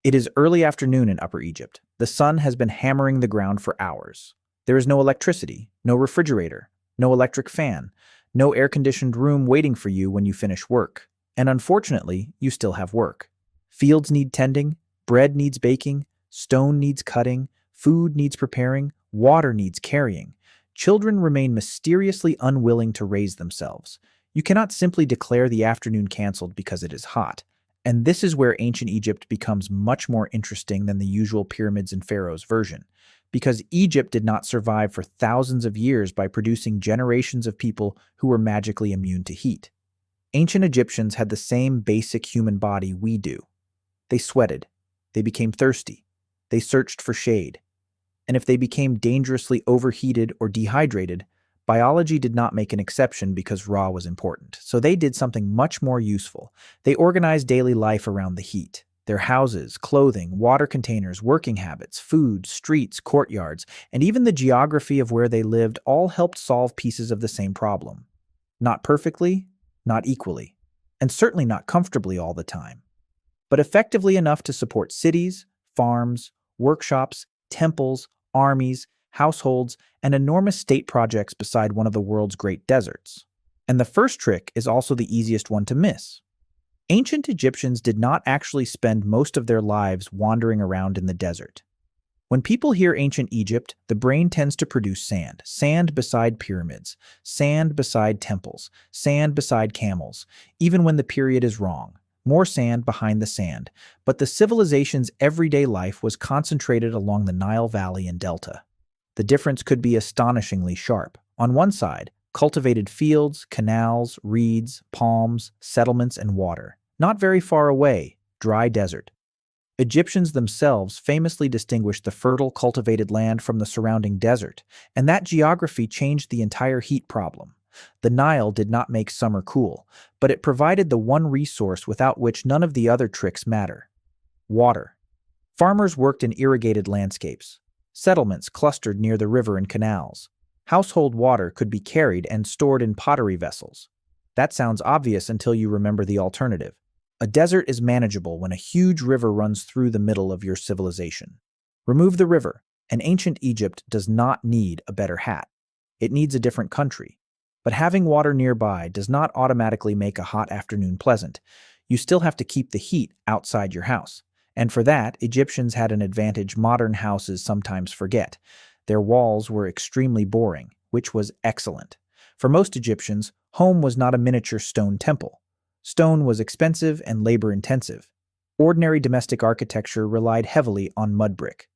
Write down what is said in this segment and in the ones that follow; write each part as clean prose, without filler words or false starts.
It is early afternoon in Upper Egypt. The sun has been hammering the ground for hours. There is no electricity, no refrigerator, no electric fan, no air-conditioned room waiting for you when you finish work. And unfortunately, you still have work. Fields need tending, bread needs baking, stone needs cutting, food needs preparing, water needs carrying. Children remain mysteriously unwilling to raise themselves. You cannot simply declare the afternoon canceled because it is hot. And this is where ancient Egypt becomes much more interesting than the usual pyramids and pharaohs version, because Egypt did not survive for thousands of years by producing generations of people who were magically immune to heat. Ancient Egyptians had the same basic human body we do. They sweated, they became thirsty, they searched for shade, and if they became dangerously overheated or dehydrated, biology did not make an exception because raw was important. So they did something much more useful. They organized daily life around the heat. Their houses, clothing, water containers, working habits, food, streets, courtyards, and even the geography of where they lived all helped solve pieces of the same problem. Not perfectly, not equally, and certainly not comfortably all the time, but effectively enough to support cities, farms, workshops, temples, armies, households, and enormous state projects beside one of the world's great deserts. And the first trick is also the easiest one to miss. Ancient Egyptians did not actually spend most of their lives wandering around in the desert. When people hear ancient Egypt, the brain tends to produce sand. Sand beside pyramids, sand beside temples, sand beside camels, even when the period is wrong. More sand behind the sand. But the civilization's everyday life was concentrated along the Nile Valley and Delta. The difference could be astonishingly sharp. On one side, cultivated fields, canals, reeds, palms, settlements, and water. Not very far away, dry desert. Egyptians themselves famously distinguished the fertile, cultivated land from the surrounding desert, and that geography changed the entire heat problem. The Nile did not make summer cool, but it provided the one resource without which none of the other tricks matter: water. Farmers worked in irrigated landscapes. Settlements clustered near the river and canals. Household water could be carried and stored in pottery vessels. That sounds obvious until you remember the alternative. A desert is manageable when a huge river runs through the middle of your civilization. Remove the river, and ancient Egypt does not need a better hat. It needs a different country. But having water nearby does not automatically make a hot afternoon pleasant. You still have to keep the heat outside your house. And for that, Egyptians had an advantage modern houses sometimes forget. Their walls were extremely boring, which was excellent. For most Egyptians, home was not a miniature stone temple. Stone was expensive and labor-intensive. Ordinary domestic architecture relied heavily on mudbrick.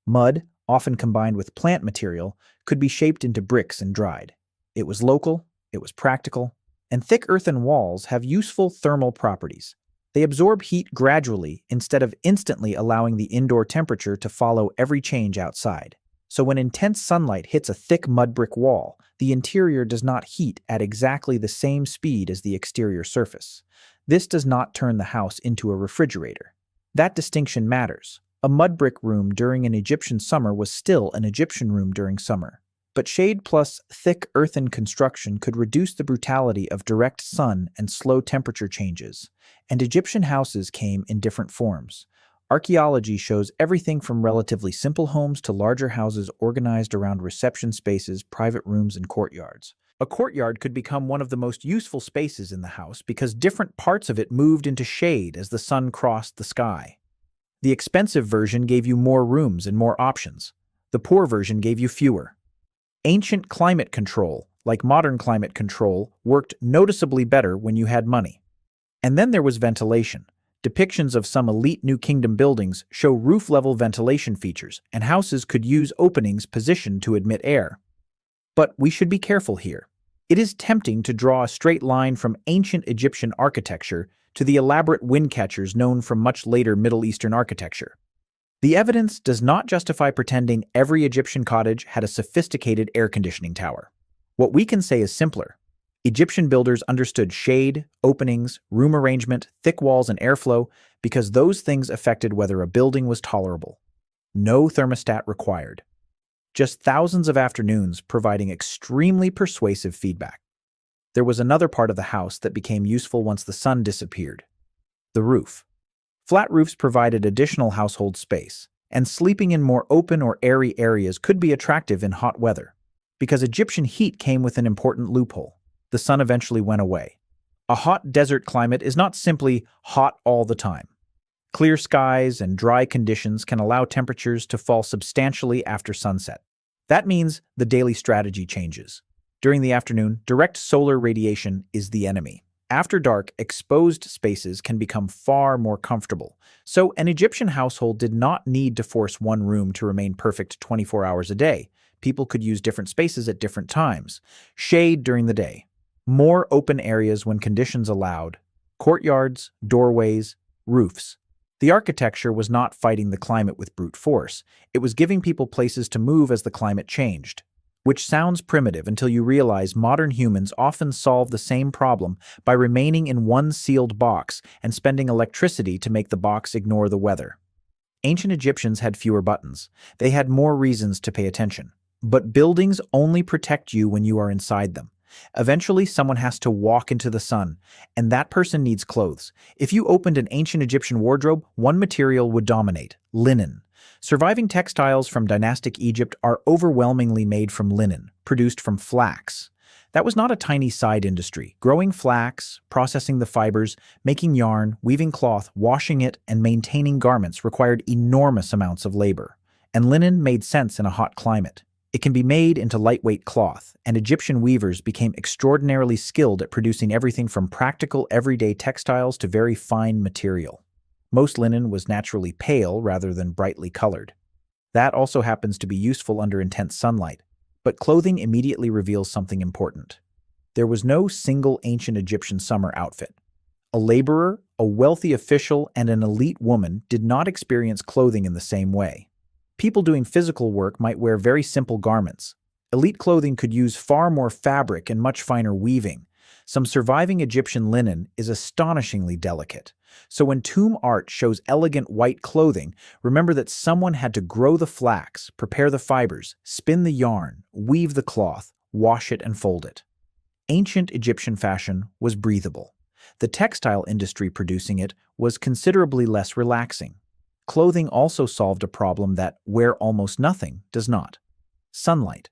Mud, often combined with plant material, could be shaped into bricks and dried. It was local, it was practical, and thick earthen walls have useful thermal properties. They absorb heat gradually instead of instantly allowing the indoor temperature to follow every change outside. So when intense sunlight hits a thick mud brick wall, the interior does not heat at exactly the same speed as the exterior surface. This does not turn the house into a refrigerator. That distinction matters. A mud brick room during an Egyptian summer was still an Egyptian room during summer. But shade plus thick earthen construction could reduce the brutality of direct sun and slow temperature changes, and Egyptian houses came in different forms. Archaeology shows everything from relatively simple homes to larger houses organized around reception spaces, private rooms, and courtyards. A courtyard could become one of the most useful spaces in the house because different parts of it moved into shade as the sun crossed the sky. The expensive version gave you more rooms and more options. The poor version gave you fewer. Ancient climate control, like modern climate control, worked noticeably better when you had money. And then there was ventilation. Depictions of some elite New Kingdom buildings show roof-level ventilation features, and houses could use openings positioned to admit air. But we should be careful here. It is tempting to draw a straight line from ancient Egyptian architecture to the elaborate wind catchers known from much later Middle Eastern architecture. The evidence does not justify pretending every Egyptian cottage had a sophisticated air conditioning tower. What we can say is simpler. Egyptian builders understood shade, openings, room arrangement, thick walls, and airflow because those things affected whether a building was tolerable. No thermostat required. Just thousands of afternoons providing extremely persuasive feedback. There was another part of the house that became useful once the sun disappeared: the roof. Flat roofs provided additional household space, and sleeping in more open or airy areas could be attractive in hot weather. Because Egyptian heat came with an important loophole. The sun eventually went away. A hot desert climate is not simply hot all the time. Clear skies and dry conditions can allow temperatures to fall substantially after sunset. That means the daily strategy changes. During the afternoon, direct solar radiation is the enemy. After dark, exposed spaces can become far more comfortable. So an Egyptian household did not need to force one room to remain perfect 24 hours a day. People could use different spaces at different times. Shade during the day. More open areas when conditions allowed. Courtyards, doorways, roofs. The architecture was not fighting the climate with brute force. It was giving people places to move as the climate changed. Which sounds primitive until you realize modern humans often solve the same problem by remaining in one sealed box and spending electricity to make the box ignore the weather. Ancient Egyptians had fewer buttons. They had more reasons to pay attention. But buildings only protect you when you are inside them. Eventually, someone has to walk into the sun, and that person needs clothes. If you opened an ancient Egyptian wardrobe, one material would dominate: linen. Surviving textiles from dynastic Egypt are overwhelmingly made from linen, produced from flax. That was not a tiny side industry. Growing flax, processing the fibers, making yarn, weaving cloth, washing it, and maintaining garments required enormous amounts of labor. And linen made sense in a hot climate. It can be made into lightweight cloth, and Egyptian weavers became extraordinarily skilled at producing everything from practical everyday textiles to very fine material. Most linen was naturally pale rather than brightly colored. That also happens to be useful under intense sunlight. But clothing immediately reveals something important. There was no single ancient Egyptian summer outfit. A laborer, a wealthy official, and an elite woman did not experience clothing in the same way. People doing physical work might wear very simple garments. Elite clothing could use far more fabric and much finer weaving. Some surviving Egyptian linen is astonishingly delicate. So when tomb art shows elegant white clothing, remember that someone had to grow the flax, prepare the fibers, spin the yarn, weave the cloth, wash it, and fold it. Ancient Egyptian fashion was breathable. The textile industry producing it was considerably less relaxing. Clothing also solved a problem that, where almost nothing, does not: sunlight.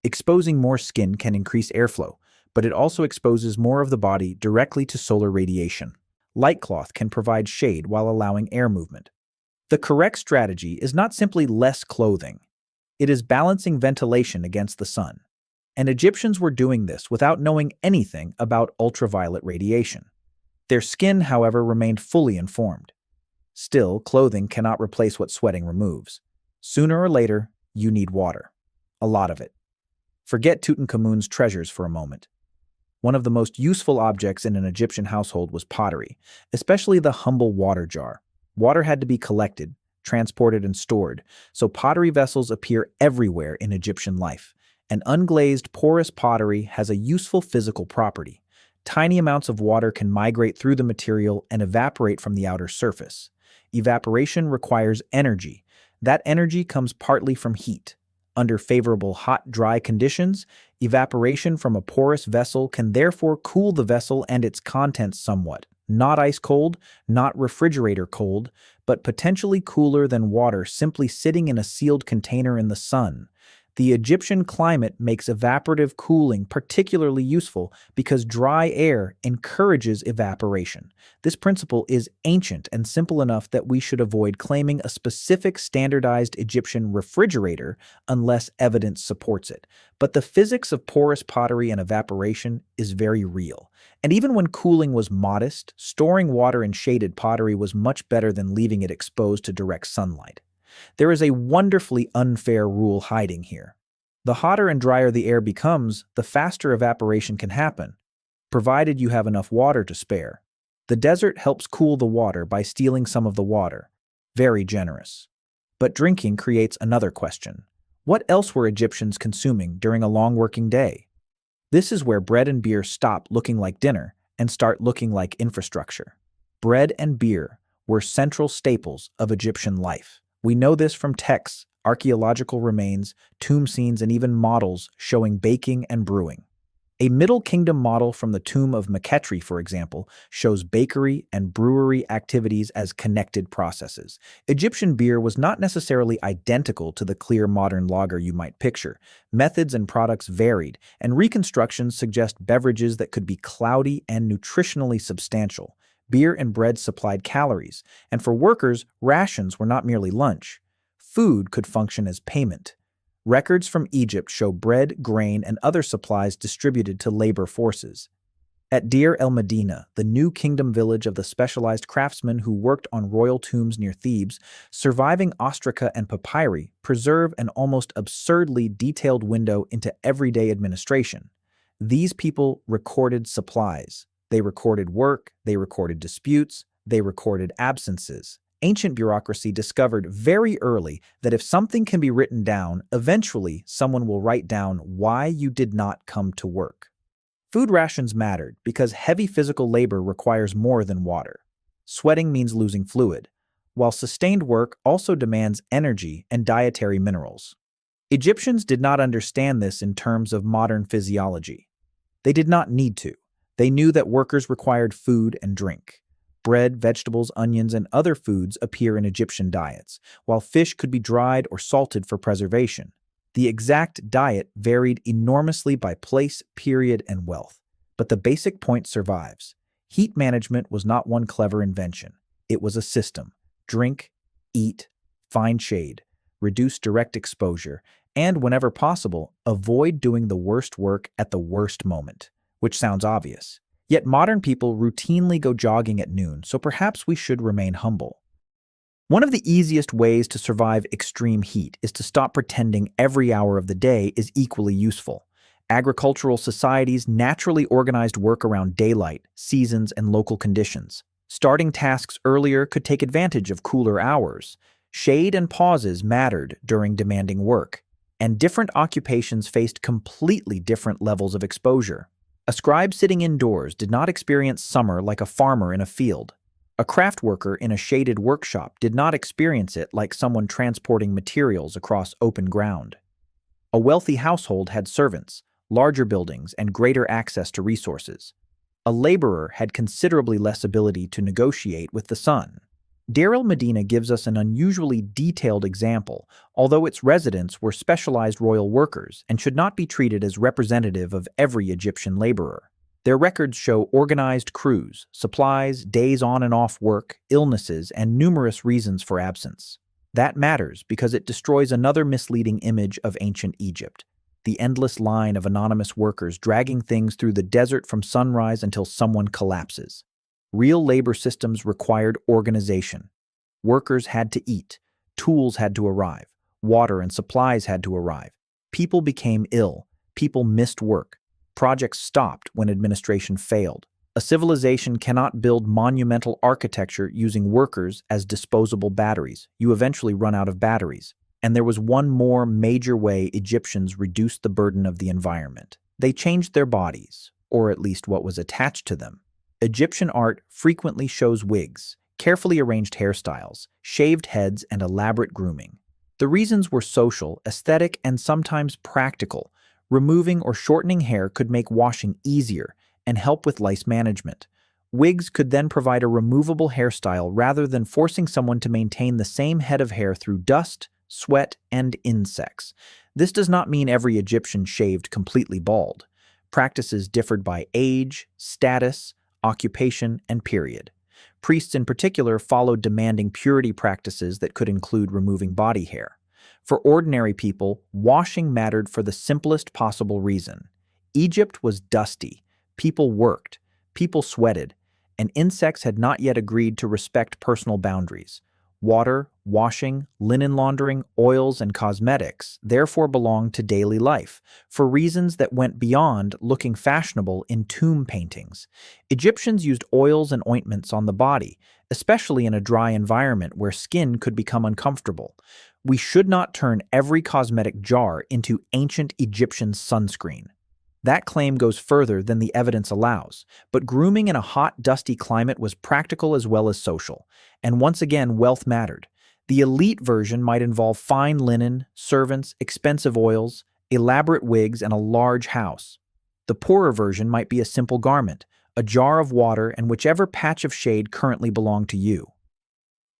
Exposing more skin can increase airflow, but it also exposes more of the body directly to solar radiation. Light cloth can provide shade while allowing air movement. The correct strategy is not simply less clothing. It is balancing ventilation against the sun. And Egyptians were doing this without knowing anything about ultraviolet radiation. Their skin, however, remained fully informed. Still, clothing cannot replace what sweating removes. Sooner or later, you need water. A lot of it. Forget Tutankhamun's treasures for a moment. One of the most useful objects in an Egyptian household was pottery, especially the humble water jar. Water had to be collected, transported, and stored, so pottery vessels appear everywhere in Egyptian life. And unglazed, porous pottery has a useful physical property. Tiny amounts of water can migrate through the material and evaporate from the outer surface. Evaporation requires energy. That energy comes partly from heat. Under favorable hot, dry conditions, evaporation from a porous vessel can therefore cool the vessel and its contents somewhat. Not ice cold, not refrigerator cold, but potentially cooler than water simply sitting in a sealed container in the sun. The Egyptian climate makes evaporative cooling particularly useful because dry air encourages evaporation. This principle is ancient and simple enough that we should avoid claiming a specific standardized Egyptian refrigerator unless evidence supports it. But the physics of porous pottery and evaporation is very real. And even when cooling was modest, storing water in shaded pottery was much better than leaving it exposed to direct sunlight. There is a wonderfully unfair rule hiding here. The hotter and drier the air becomes, the faster evaporation can happen, provided you have enough water to spare. The desert helps cool the water by stealing some of the water. Very generous. But drinking creates another question. What else were Egyptians consuming during a long working day? This is where bread and beer stop looking like dinner and start looking like infrastructure. Bread and beer were central staples of Egyptian life. We know this from texts, archaeological remains, tomb scenes, and even models showing baking and brewing. A Middle Kingdom model from the tomb of Mekhetri, for example, shows bakery and brewery activities as connected processes. Egyptian beer was not necessarily identical to the clear modern lager you might picture. Methods and products varied, and reconstructions suggest beverages that could be cloudy and nutritionally substantial. Beer and bread supplied calories, and for workers, rations were not merely lunch. Food could function as payment. Records from Egypt show bread, grain, and other supplies distributed to labor forces. At Deir el-Medina, the new kingdom village of the specialized craftsmen who worked on royal tombs near Thebes, surviving ostraca and papyri preserve an almost absurdly detailed window into everyday administration. These people recorded supplies. They recorded work, they recorded disputes, they recorded absences. Ancient bureaucracy discovered very early that if something can be written down, eventually someone will write down why you did not come to work. Food rations mattered because heavy physical labor requires more than water. Sweating means losing fluid, while sustained work also demands energy and dietary minerals. Egyptians did not understand this in terms of modern physiology. They did not need to. They knew that workers required food and drink. Bread, vegetables, onions, and other foods appear in Egyptian diets, while fish could be dried or salted for preservation. The exact diet varied enormously by place, period, and wealth, but the basic point survives. Heat management was not one clever invention. It was a system. Drink, eat, find shade, reduce direct exposure, and whenever possible, avoid doing the worst work at the worst moment, which sounds obvious. Yet modern people routinely go jogging at noon, so perhaps we should remain humble. One of the easiest ways to survive extreme heat is to stop pretending every hour of the day is equally useful. Agricultural societies naturally organized work around daylight, seasons, and local conditions. Starting tasks earlier could take advantage of cooler hours. Shade and pauses mattered during demanding work, and different occupations faced completely different levels of exposure. A scribe sitting indoors did not experience summer like a farmer in a field. A craft worker in a shaded workshop did not experience it like someone transporting materials across open ground. A wealthy household had servants, larger buildings, and greater access to resources. A laborer had considerably less ability to negotiate with the sun. Deir el-Medina gives us an unusually detailed example, although its residents were specialized royal workers and should not be treated as representative of every Egyptian laborer. Their records show organized crews, supplies, days on and off work, illnesses, and numerous reasons for absence. That matters because it destroys another misleading image of ancient Egypt: the endless line of anonymous workers dragging things through the desert from sunrise until someone collapses. Real labor systems required organization. Workers had to eat, tools had to arrive, water and supplies had to arrive. People became ill, people missed work. Projects stopped when administration failed. A civilization cannot build monumental architecture using workers as disposable batteries. You eventually run out of batteries. And there was one more major way Egyptians reduced the burden of the environment. They changed their bodies, or at least what was attached to them. Egyptian art frequently shows wigs, carefully arranged hairstyles, shaved heads, and elaborate grooming. The reasons were social, aesthetic, and sometimes practical. Removing or shortening hair could make washing easier and help with lice management. Wigs could then provide a removable hairstyle rather than forcing someone to maintain the same head of hair through dust, sweat, and insects. This does not mean every Egyptian shaved completely bald. Practices differed by age, status, occupation, and period. Priests in particular followed demanding purity practices that could include removing body hair. For ordinary people, washing mattered for the simplest possible reason. Egypt was dusty. People worked. People sweated. And insects had not yet agreed to respect personal boundaries. Water, washing, linen laundering, oils, and cosmetics therefore belonged to daily life, for reasons that went beyond looking fashionable in tomb paintings. Egyptians used oils and ointments on the body, especially in a dry environment where skin could become uncomfortable. We should not turn every cosmetic jar into ancient Egyptian sunscreen. That claim goes further than the evidence allows, but grooming in a hot, dusty climate was practical as well as social, and once again, wealth mattered. The elite version might involve fine linen, servants, expensive oils, elaborate wigs, and a large house. The poorer version might be a simple garment, a jar of water, and whichever patch of shade currently belonged to you.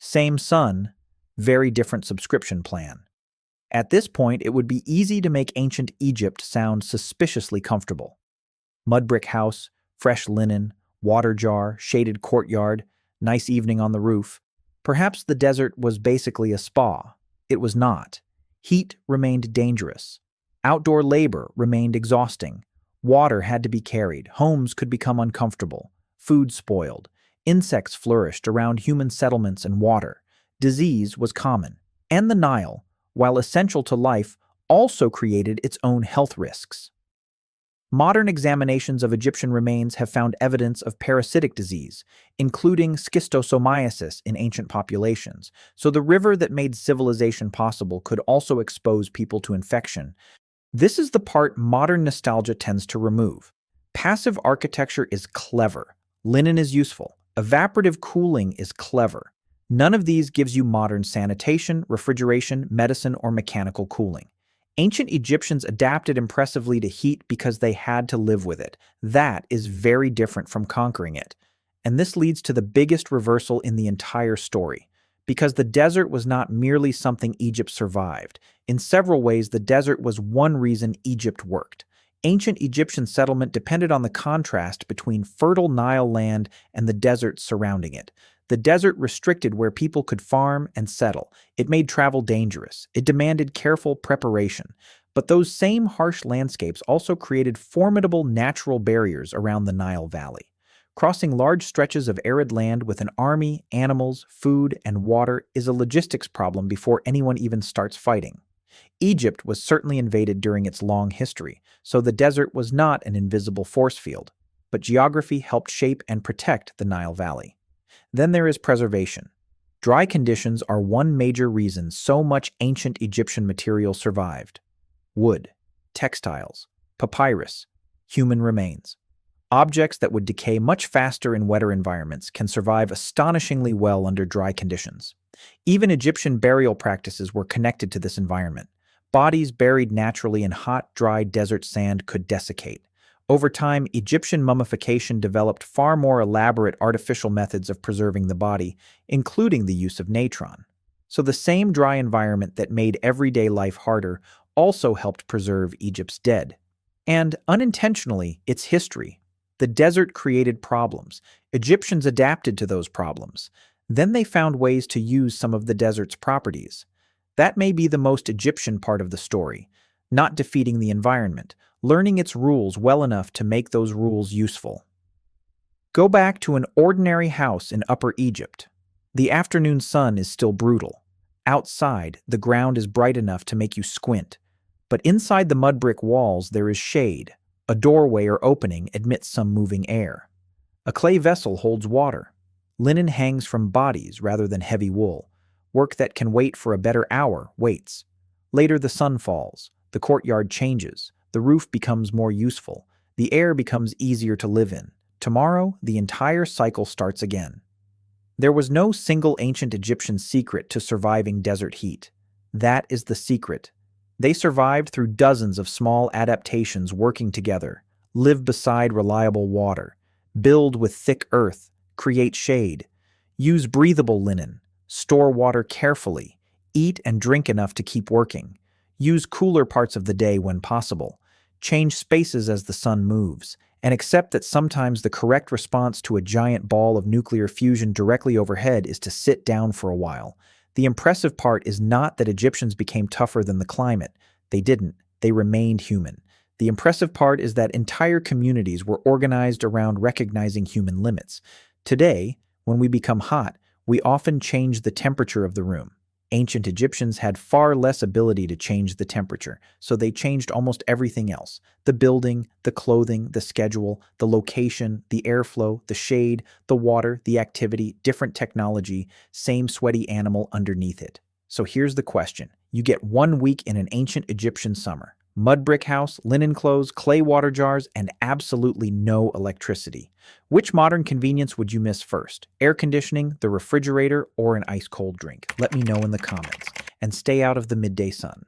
Same sun, very different subscription plan. At this point, it would be easy to make ancient Egypt sound suspiciously comfortable. Mudbrick house, fresh linen, water jar, shaded courtyard, nice evening on the roof. Perhaps the desert was basically a spa. It was not. Heat remained dangerous. Outdoor labor remained exhausting. Water had to be carried. Homes could become uncomfortable. Food spoiled. Insects flourished around human settlements and water. Disease was common. And the Nile, while essential to life, also created its own health risks. Modern examinations of Egyptian remains have found evidence of parasitic disease, including schistosomiasis in ancient populations, so the river that made civilization possible could also expose people to infection. This is the part modern nostalgia tends to remove. Passive architecture is clever. Linen is useful. Evaporative cooling is clever. None of these gives you modern sanitation, refrigeration, medicine, or mechanical cooling. Ancient Egyptians adapted impressively to heat because they had to live with it. That is very different from conquering it. And this leads to the biggest reversal in the entire story. Because the desert was not merely something Egypt survived. In several ways, the desert was one reason Egypt worked. Ancient Egyptian settlement depended on the contrast between fertile Nile land and the desert surrounding it. The desert restricted where people could farm and settle. It made travel dangerous. It demanded careful preparation. But those same harsh landscapes also created formidable natural barriers around the Nile Valley. Crossing large stretches of arid land with an army, animals, food, and water is a logistics problem before anyone even starts fighting. Egypt was certainly invaded during its long history, so the desert was not an invisible force field. But geography helped shape and protect the Nile Valley. Then there is preservation. Dry conditions are one major reason so much ancient Egyptian material survived. Wood, textiles, papyrus, human remains. Objects that would decay much faster in wetter environments can survive astonishingly well under dry conditions. Even Egyptian burial practices were connected to this environment. Bodies buried naturally in hot, dry desert sand could desiccate. Over time, Egyptian mummification developed far more elaborate artificial methods of preserving the body, including the use of natron. So the same dry environment that made everyday life harder also helped preserve Egypt's dead. And, unintentionally, its history. The desert created problems. Egyptians adapted to those problems. Then they found ways to use some of the desert's properties. That may be the most Egyptian part of the story, not defeating the environment, learning its rules well enough to make those rules useful. Go back to an ordinary house in Upper Egypt. The afternoon sun is still brutal. Outside, the ground is bright enough to make you squint. But inside the mud brick walls, there is shade. A doorway or opening admits some moving air. A clay vessel holds water. Linen hangs from bodies rather than heavy wool. Work that can wait for a better hour waits. Later the sun falls. The courtyard changes. The roof becomes more useful. The air becomes easier to live in. Tomorrow, the entire cycle starts again. There was no single ancient Egyptian secret to surviving desert heat. That is the secret. They survived through dozens of small adaptations working together, live beside reliable water, build with thick earth, create shade, use breathable linen, store water carefully, eat and drink enough to keep working, use cooler parts of the day when possible, change spaces as the sun moves, and accept that sometimes the correct response to a giant ball of nuclear fusion directly overhead is to sit down for a while. The impressive part is not that Egyptians became tougher than the climate. They didn't. They remained human. The impressive part is that entire communities were organized around recognizing human limits. Today, when we become hot, we often change the temperature of the room. Ancient Egyptians had far less ability to change the temperature, so they changed almost everything else. The building, the clothing, the schedule, the location, the airflow, the shade, the water, the activity, different technology, same sweaty animal underneath it. So here's the question. You get 1 week in an ancient Egyptian summer. Mud brick house, linen clothes, clay water jars, and absolutely no electricity. Which modern convenience would you miss first? Air conditioning, the refrigerator, or an ice-cold drink? Let me know in the comments. And stay out of the midday sun.